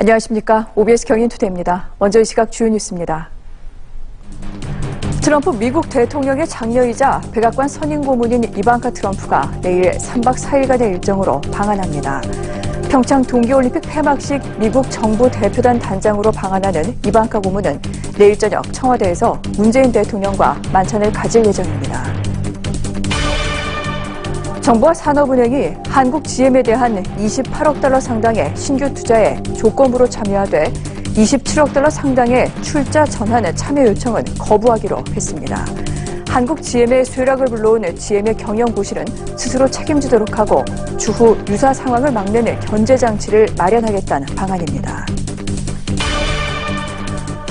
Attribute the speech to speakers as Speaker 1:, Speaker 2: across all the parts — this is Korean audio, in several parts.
Speaker 1: 안녕하십니까. OBS 경인투데이입니다. 먼저 이 시각 주요 뉴스입니다. 트럼프 미국 대통령의 장녀이자 백악관 선임 고문인 이방카 트럼프가 내일 3박 4일간의 일정으로 방한합니다. 평창 동계올림픽 폐막식 미국 정부 대표단 단장으로 방한하는 이방카 고문은 내일 저녁 청와대에서 문재인 대통령과 만찬을 가질 예정입니다. 정부와 산업은행이 한국 GM에 대한 28억 달러 상당의 신규 투자에 조건부로 참여하되 27억 달러 상당의 출자 전환 참여 요청은 거부하기로 했습니다. 한국 GM의 쇠락을 불러온 GM의 경영부실은 스스로 책임지도록 하고 추후 유사 상황을 막는 견제 장치를 마련하겠다는 방안입니다.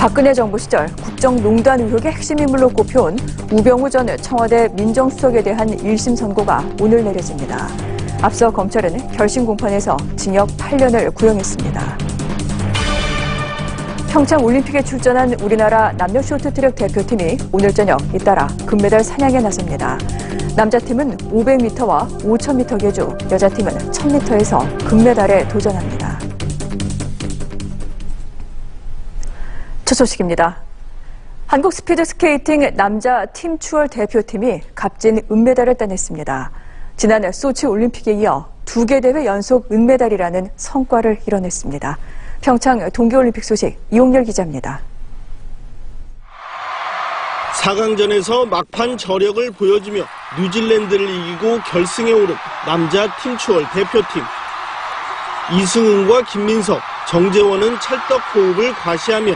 Speaker 1: 박근혜 정부 시절 국정농단 의혹의 핵심 인물로 꼽혀온 우병우 전 청와대 민정수석에 대한 1심 선고가 오늘 내려집니다. 앞서 검찰은 결심 공판에서 징역 8년을 구형했습니다. 평창 올림픽에 출전한 우리나라 남녀 쇼트트랙 대표팀이 오늘 저녁 잇따라 금메달 사냥에 나섭니다. 남자팀은 500m와 5000m 계주, 여자팀은 1000m에서 금메달에 도전합니다. 첫 소식입니다. 한국 스피드스케이팅 남자 팀 추월 대표팀이 값진 은메달을 따냈습니다. 지난 소치 올림픽에 이어 2개 대회 연속 은메달이라는 성과를 이뤄냈습니다. 평창 동계올림픽 소식 이홍렬 기자입니다.
Speaker 2: 4강전에서 막판 저력을 보여주며 뉴질랜드를 이기고 결승에 오른 남자 팀 추월 대표팀. 이승훈과 김민석, 정재원은 찰떡 호흡을 과시하며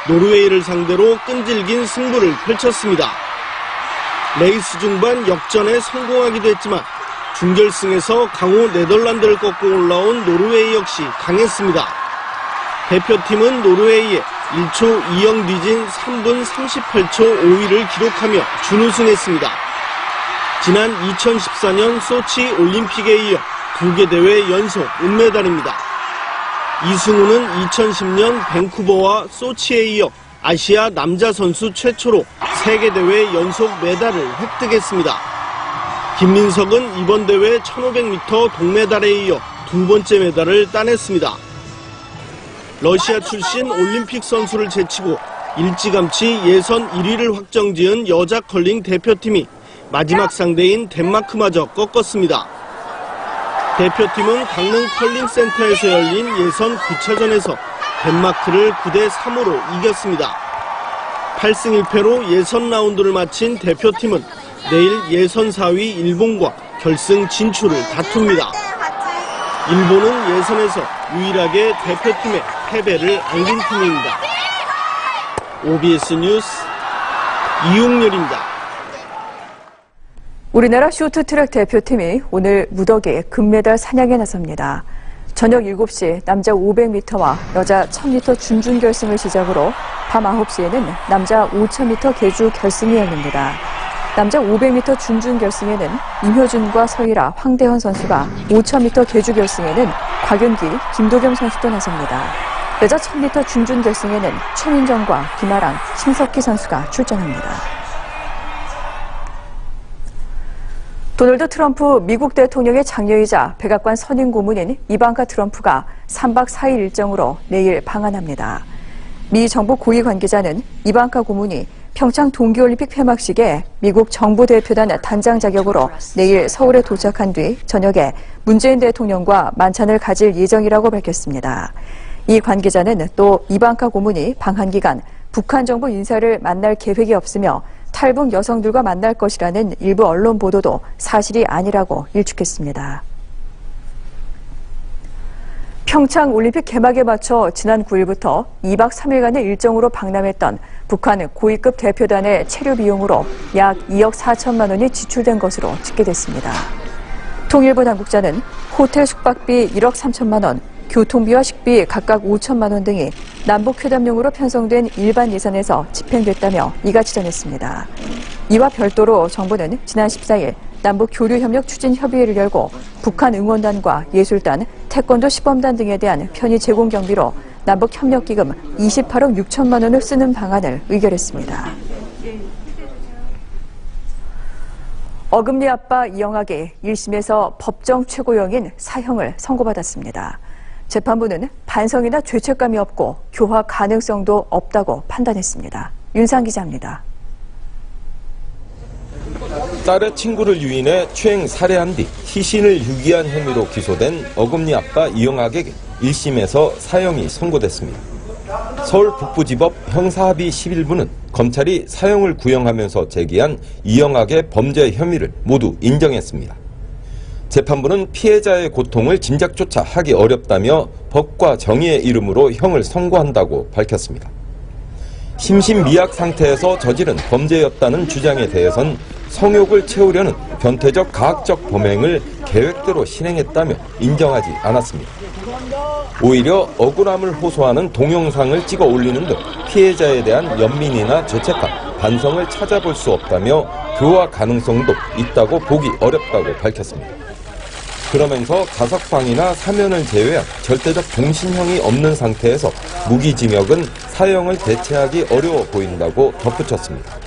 Speaker 2: 노르웨이를 상대로 끈질긴 승부를 펼쳤습니다. 레이스 중반 역전에 성공하기도 했지만 준결승에서 강호 네덜란드를 꺾고 올라온 노르웨이 역시 강했습니다. 대표팀은 노르웨이에 1초 2영 뒤진 3분 38초 5위를 기록하며 준우승했습니다. 지난 2014년 소치 올림픽에 이어 2개 대회 연속 은메달입니다. 이승우는 2010년 밴쿠버와 소치에 이어 아시아 남자 선수 최초로 3개 대회 연속 메달을 획득했습니다. 김민석은 이번 대회 1500m 동메달에 이어 2번째 메달을 따냈습니다. 러시아 출신 올림픽 선수를 제치고 일찌감치 예선 1위를 확정지은 여자 컬링 대표팀이 마지막 상대인 덴마크마저 꺾었습니다. 대표팀은 강릉 컬링센터에서 열린 예선 9차전에서 덴마크를 9대3으로 이겼습니다. 8승 1패로 예선 라운드를 마친 대표팀은 내일 예선 4위 일본과 결승 진출을 다툽니다. 일본은 예선에서 유일하게 대표팀의 패배를 안긴 팀입니다. OBS 뉴스 이용렬입니다.
Speaker 1: 우리나라 쇼트트랙 대표팀이 오늘 무더기 금메달 사냥에 나섭니다. 저녁 7시 남자 500m와 여자 1000m 준결승을 시작으로 밤 9시에는 남자 5000m 계주 결승이 열립니다. 남자 500m 준결승에는 임효준과 서일아, 황대헌 선수가 5000m 계주 결승에는 곽윤기, 김도겸 선수도 나섭니다. 여자 1000m 준결승에는 최민정과 김아랑, 신석희 선수가 출전합니다. 도널드 트럼프 미국 대통령의 장녀이자 백악관 선임 고문인 이방카 트럼프가 3박 4일 일정으로 내일 방한합니다. 미 정부 고위 관계자는 이방카 고문이 평창 동계올림픽 폐막식에 미국 정부 대표단 단장 자격으로 내일 서울에 도착한 뒤 저녁에 문재인 대통령과 만찬을 가질 예정이라고 밝혔습니다. 이 관계자는 또 이방카 고문이 방한 기간 북한 정부 인사를 만날 계획이 없으며 탈북 여성들과 만날 것이라는 일부 언론 보도도 사실이 아니라고 일축했습니다. 평창 올림픽 개막에 맞춰 지난 9일부터 2박 3일간의 일정으로 방남했던 북한 고위급 대표단의 체류 비용으로 약 2억 4천만 원이 지출된 것으로 집계됐습니다. 통일부 당국자는 호텔 숙박비 1억 3천만 원, 교통비와 식비 각각 5천만 원 등이 남북회담용으로 편성된 일반 예산에서 집행됐다며 이같이 전했습니다. 이와 별도로 정부는 지난 14일 남북교류협력 추진협의회를 열고 북한 응원단과 예술단, 태권도 시범단 등에 대한 편의 제공 경비로 남북협력기금 28억 6천만 원을 쓰는 방안을 의결했습니다. 어금니 아빠 이영학이 1심에서 법정 최고형인 사형을 선고받았습니다. 재판부는 반성이나 죄책감이 없고 교화 가능성도 없다고 판단했습니다. 윤상 기자입니다.
Speaker 3: 딸의 친구를 유인해 추행 살해한 뒤 시신을 유기한 혐의로 기소된 어금니 아빠 이영학에게 1심에서 사형이 선고됐습니다. 서울 북부지법 형사합의 11부는 검찰이 사형을 구형하면서 제기한 이영학의 범죄 혐의를 모두 인정했습니다. 재판부는 피해자의 고통을 짐작조차 하기 어렵다며 법과 정의의 이름으로 형을 선고한다고 밝혔습니다. 심신미약 상태에서 저지른 범죄였다는 주장에 대해선 성욕을 채우려는 변태적 가학적 범행을 계획대로 실행했다며 인정하지 않았습니다. 오히려 억울함을 호소하는 동영상을 찍어 올리는 등 피해자에 대한 연민이나 죄책감, 반성을 찾아볼 수 없다며 교화 가능성도 있다고 보기 어렵다고 밝혔습니다. 그러면서 가석방이나 사면을 제외한 절대적 종신형이 없는 상태에서 무기징역은 사형을 대체하기 어려워 보인다고 덧붙였습니다.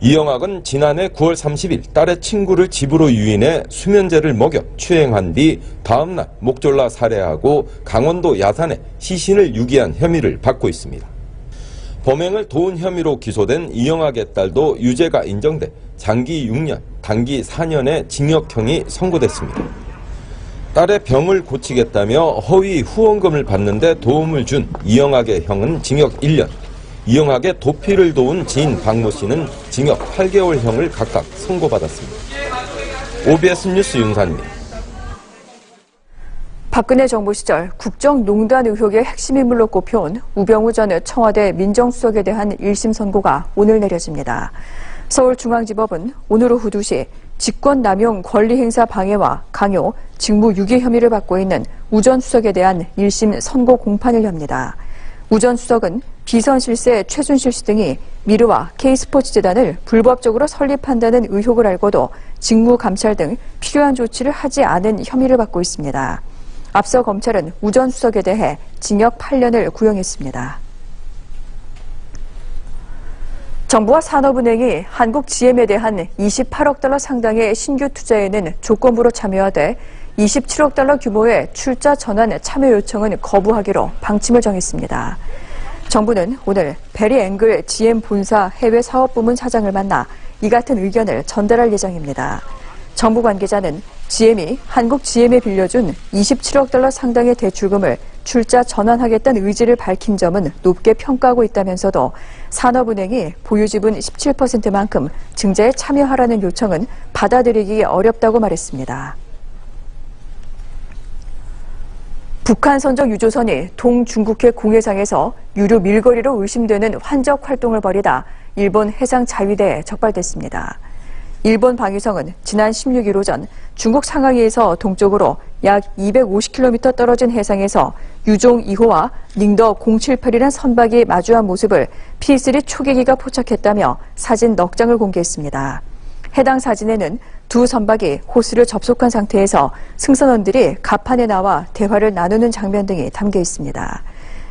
Speaker 3: 이영학은 지난해 9월 30일 딸의 친구를 집으로 유인해 수면제를 먹여 추행한 뒤 다음날 목졸라 살해하고 강원도 야산에 시신을 유기한 혐의를 받고 있습니다. 범행을 도운 혐의로 기소된 이영학의 딸도 유죄가 인정돼 장기 6년, 단기 4년의 징역형이 선고됐습니다. 딸의 병을 고치겠다며 허위 후원금을 받는데 도움을 준 이영학의 형은 징역 1년, 이영학의 도피를 도운 지인 박모 씨는 징역 8개월형을 각각 선고받았습니다. OBS 뉴스 윤산입니다.
Speaker 1: 박근혜 정부 시절 국정농단 의혹의 핵심 인물로 꼽혀온 우병우 전 청와대 민정수석에 대한 1심 선고가 오늘 내려집니다. 서울중앙지법은 오늘 오후 2시 직권남용 권리행사 방해와 강요, 직무유기 혐의를 받고 있는 우 전 수석에 대한 1심 선고 공판을 엽니다. 우 전 수석은 비선실세 최순실 씨 등이 미르와 K스포츠재단을 불법적으로 설립한다는 의혹을 알고도 직무감찰 등 필요한 조치를 하지 않은 혐의를 받고 있습니다. 앞서 검찰은 우 전 수석에 대해 징역 8년을 구형했습니다. 정부와 산업은행이 한국 GM에 대한 28억 달러 상당의 신규 투자에는 조건부로 참여하되 27억 달러 규모의 출자 전환 참여 요청은 거부하기로 방침을 정했습니다. 정부는 오늘 베리 앵글 GM 본사 해외 사업부문 사장을 만나 이 같은 의견을 전달할 예정입니다. 정부 관계자는 GM이 한국 GM에 빌려준 27억 달러 상당의 대출금을 출자 전환하겠다는 의지를 밝힌 점은 높게 평가하고 있다면서도 산업은행이 보유지분 17%만큼 증자에 참여하라는 요청은 받아들이기 어렵다고 말했습니다. 북한 선적 유조선이 동중국해 공해상에서 유류 밀거리로 의심되는 환적 활동을 벌이다 일본 해상자위대에 적발됐습니다. 일본 방위성은 지난 16일 오전 중국 상하이에서 동쪽으로 약 250km 떨어진 해상에서 유종 2호와 닝더 078이라는 선박이 마주한 모습을 P3 초계기가 포착했다며 사진 넉 장을 공개했습니다. 해당 사진에는 두 선박이 호수를 접속한 상태에서 승선원들이 갑판에 나와 대화를 나누는 장면 등이 담겨 있습니다.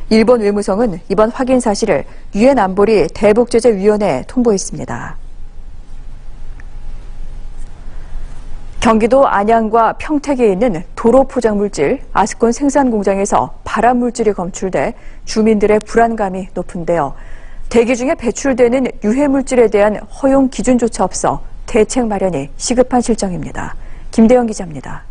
Speaker 1: 일본 외무성은 이번 확인 사실을 유엔 안보리 대북제재위원회에 통보했습니다. 경기도 안양과 평택에 있는 도로 포장물질 아스콘 생산 공장에서 발암물질이 검출돼 주민들의 불안감이 높은데요. 대기 중에 배출되는 유해물질에 대한 허용 기준조차 없어 대책 마련이 시급한 실정입니다. 김대영 기자입니다.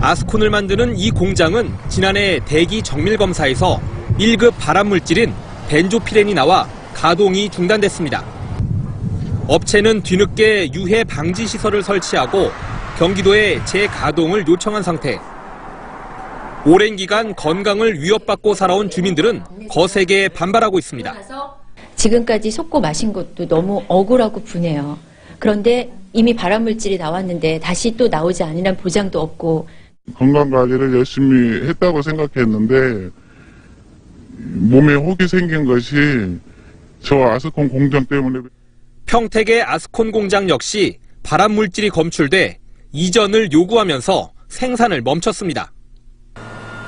Speaker 4: 아스콘을 만드는 이 공장은 지난해 대기 정밀 검사에서 1급 발암물질인 벤조피렌이 나와 가동이 중단됐습니다. 업체는 뒤늦게 유해 방지 시설을 설치하고 경기도에 재가동을 요청한 상태. 오랜 기간 건강을 위협받고 살아온 주민들은 거세게 반발하고 있습니다.
Speaker 5: 지금까지 속고 마신 것도 너무 억울하고 분해요. 그런데 이미 발암물질이 나왔는데 다시 또 나오지 않으란 보장도 없고.
Speaker 6: 건강관리를 열심히 했다고 생각했는데 몸에 혹이 생긴 것이 저 아스콘 공장 때문에.
Speaker 4: 평택의 아스콘 공장 역시 발암물질이 검출돼 이전을 요구하면서 생산을 멈췄습니다.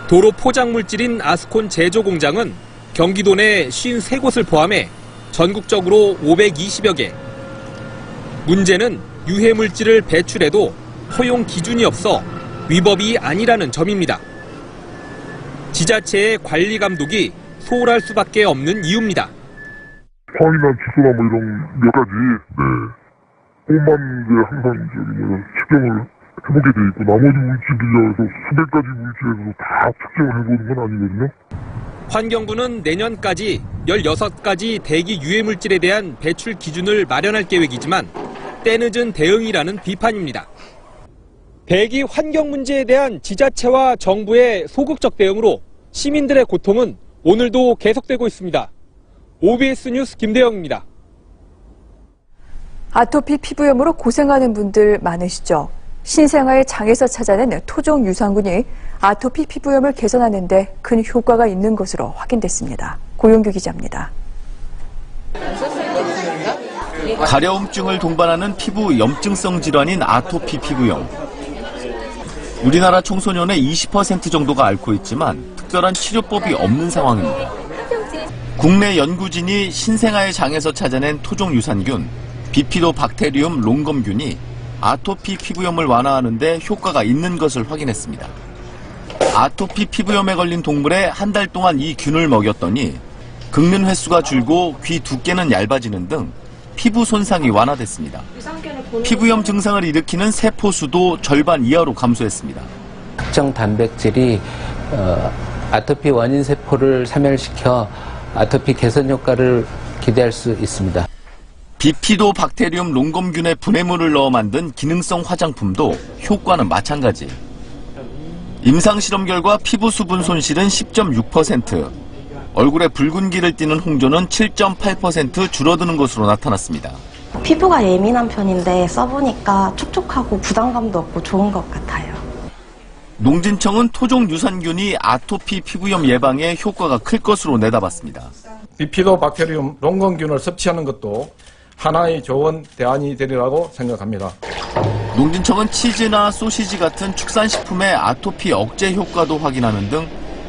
Speaker 4: 도로 포장물질인 아스콘 제조 공장은 경기도 내 53곳을 포함해 전국적으로 520여 개. 문제는 유해물질을 배출해도 허용 기준이 없어 위법이 아니라는 점입니다. 지자체의 관리 감독이 소홀할 수밖에 없는 이유입니다.
Speaker 6: 파이나 기소나 뭐 이런 몇 가지 그것만 이제 항상 측정을 해보게 돼 있고 나머지 물질이라서 수백 가지 물질에서 다 측정을 해보는 건 아니거든요.
Speaker 4: 환경부는 내년까지 16가지 대기 유해 물질에 대한 배출 기준을 마련할 계획이지만 때늦은 대응이라는 비판입니다. 대기 환경 문제에 대한 지자체와 정부의 소극적 대응으로 시민들의 고통은 오늘도 계속되고 있습니다. OBS 뉴스 김대영입니다.
Speaker 1: 아토피 피부염으로 고생하는 분들 많으시죠? 신생아의 장에서 찾아낸 토종 유산균이 아토피 피부염을 개선하는 데 큰 효과가 있는 것으로 확인됐습니다. 고용규 기자입니다.
Speaker 7: 가려움증을 동반하는 피부 염증성 질환인 아토피 피부염. 우리나라 청소년의 20% 정도가 앓고 있지만 특별한 치료법이 없는 상황입니다. 국내 연구진이 신생아의 장에서 찾아낸 토종 유산균 비피도박테리움 롱검균이 아토피 피부염을 완화하는 데 효과가 있는 것을 확인했습니다. 아토피 피부염에 걸린 동물에 한 달 동안 이 균을 먹였더니 긁는 횟수가 줄고 귀 두께는 얇아지는 등 피부 손상이 완화됐습니다. 피부염 증상을 일으키는 세포 수도 절반 이하로 감소했습니다.
Speaker 8: 특정 단백질이 아토피 원인 세포를 사멸시켜 아토피 개선 효과를 기대할 수 있습니다.
Speaker 7: 비피도박테리움 롱검균의 분해물을 넣어 만든 기능성 화장품도 효과는 마찬가지. 임상실험 결과 피부 수분 손실은 10.6%, 얼굴에 붉은기를 띠는 홍조는 7.8% 줄어드는 것으로 나타났습니다.
Speaker 9: 피부가 예민한 편인데 써보니까 촉촉하고 부담감도 없고 좋은 것 같아요.
Speaker 7: 농진청은 토종 유산균이 아토피 피부염 예방에 효과가 클 것으로 내다봤습니다.
Speaker 10: 비피도박테리움 롱검균을 섭취하는 것도 하나의 좋은 대안이 되리라고 생각합니다.
Speaker 7: 농진청은 치즈나 소시지 같은 축산식품의 아토피 억제 효과도 확인하는 등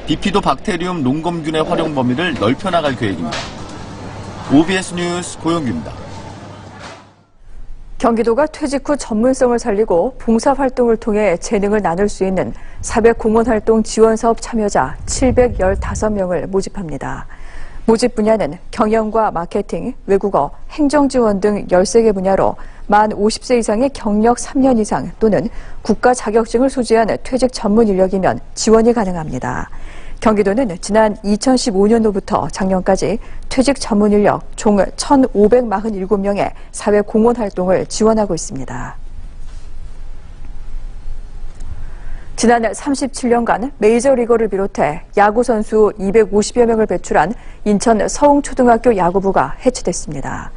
Speaker 7: 비피도박테리움 롱검균의 활용 범위를 넓혀나갈 계획입니다. OBS 뉴스 고용규입니다.
Speaker 1: 경기도가 퇴직 후 전문성을 살리고 봉사활동을 통해 재능을 나눌 수 있는 사회공헌활동 지원사업 참여자 715명을 모집합니다. 모집 분야는 경영과 마케팅, 외국어, 행정지원 등 13개 분야로 만 50세 이상의 경력 3년 이상 또는 국가 자격증을 소지한 퇴직 전문 인력이면 지원이 가능합니다. 경기도는 지난 2015년도부터 작년까지 퇴직 전문 인력 총 1,547명의 사회 공헌 활동을 지원하고 있습니다. 지난 37년간 메이저리거를 비롯해 야구 선수 250여 명을 배출한 인천 서흥초등학교 야구부가 해체됐습니다.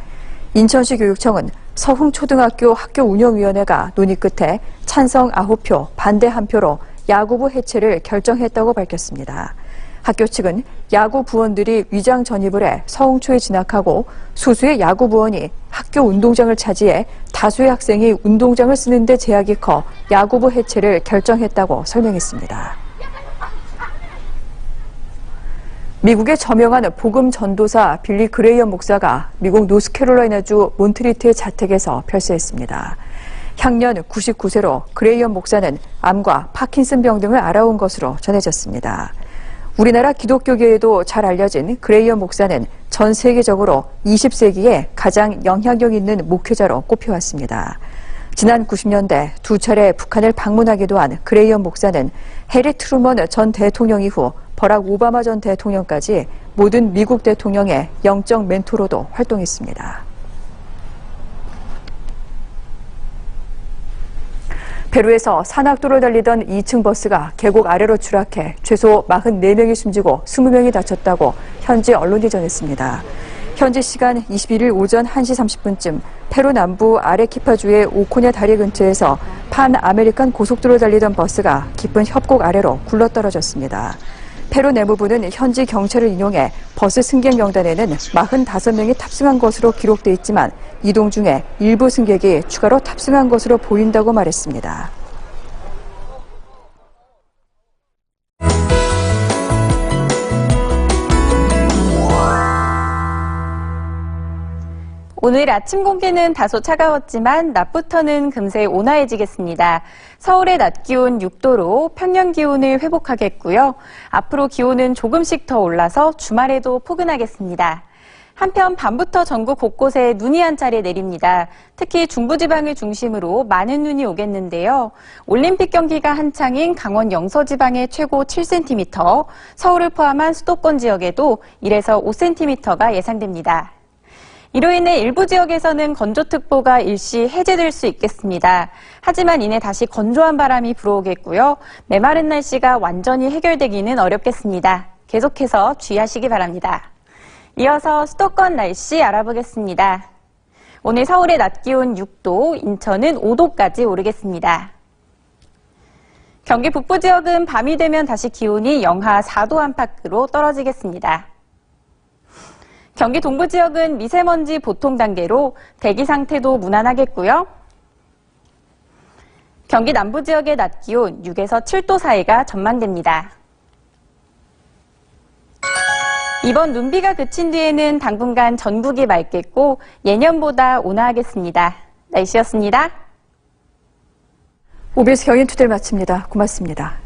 Speaker 1: 인천시 교육청은 서흥초등학교 학교운영위원회가 논의 끝에 찬성 9표, 반대 1표로 야구부 해체를 결정했다고 밝혔습니다. 학교 측은 야구 부원들이 위장 전입을 해 서흥초에 진학하고 소수의 야구 부원이 학교 운동장을 차지해 다수의 학생이 운동장을 쓰는 데 제약이 커 야구부 해체를 결정했다고 설명했습니다. 미국의 저명한 복음 전도사 빌리 그레이엄 목사가 미국 노스캐롤라이나주 몬트리트의 자택에서 별세했습니다. 향년 99세로 그레이엄 목사는 암과 파킨슨병 등을 앓아온 것으로 전해졌습니다. 우리나라 기독교계에도 잘 알려진 그레이엄 목사는 전 세계적으로 20세기에 가장 영향력 있는 목회자로 꼽혀왔습니다. 지난 90년대 두 차례 북한을 방문하기도 한 그레이엄 목사는 해리 트루먼 전 대통령 이후 버락 오바마 전 대통령까지 모든 미국 대통령의 영적 멘토로도 활동했습니다. 페루에서 산악도를 달리던 2층 버스가 계곡 아래로 추락해 최소 44명이 숨지고 20명이 다쳤다고 현지 언론이 전했습니다. 현지 시간 21일 오전 1시 30분쯤 페루 남부 아레키파주의 오코냐 다리 근처에서 판 아메리칸 고속도로를 달리던 버스가 깊은 협곡 아래로 굴러떨어졌습니다. 페루 내무부는 현지 경찰을 인용해 버스 승객 명단에는 45명이 탑승한 것으로 기록돼 있지만 이동 중에 일부 승객이 추가로 탑승한 것으로 보인다고 말했습니다.
Speaker 11: 오늘 아침 공기는 다소 차가웠지만 낮부터는 금세 온화해지겠습니다. 서울의 낮 기온 6도로 평년 기온을 회복하겠고요. 앞으로 기온은 조금씩 더 올라서 주말에도 포근하겠습니다. 한편 밤부터 전국 곳곳에 눈이 한 차례 내립니다. 특히 중부지방을 중심으로 많은 눈이 오겠는데요. 올림픽 경기가 한창인 강원 영서지방에 최고 7cm, 서울을 포함한 수도권 지역에도 1에서 5cm가 예상됩니다. 이로 인해 일부 지역에서는 건조특보가 일시 해제될 수 있겠습니다. 하지만 이내 다시 건조한 바람이 불어오겠고요. 메마른 날씨가 완전히 해결되기는 어렵겠습니다. 계속해서 주의하시기 바랍니다. 이어서 수도권 날씨 알아보겠습니다. 오늘 서울의 낮 기온 6도, 인천은 5도까지 오르겠습니다. 경기 북부 지역은 밤이 되면 다시 기온이 영하 4도 안팎으로 떨어지겠습니다. 경기 동부 지역은 미세먼지 보통 단계로 대기 상태도 무난하겠고요. 경기 남부 지역의 낮 기온 6에서 7도 사이가 전망됩니다. 이번 눈비가 그친 뒤에는 당분간 전국이 맑겠고 예년보다 온화하겠습니다. 날씨였습니다.
Speaker 1: OBS 경인투데이를 마칩니다. 고맙습니다.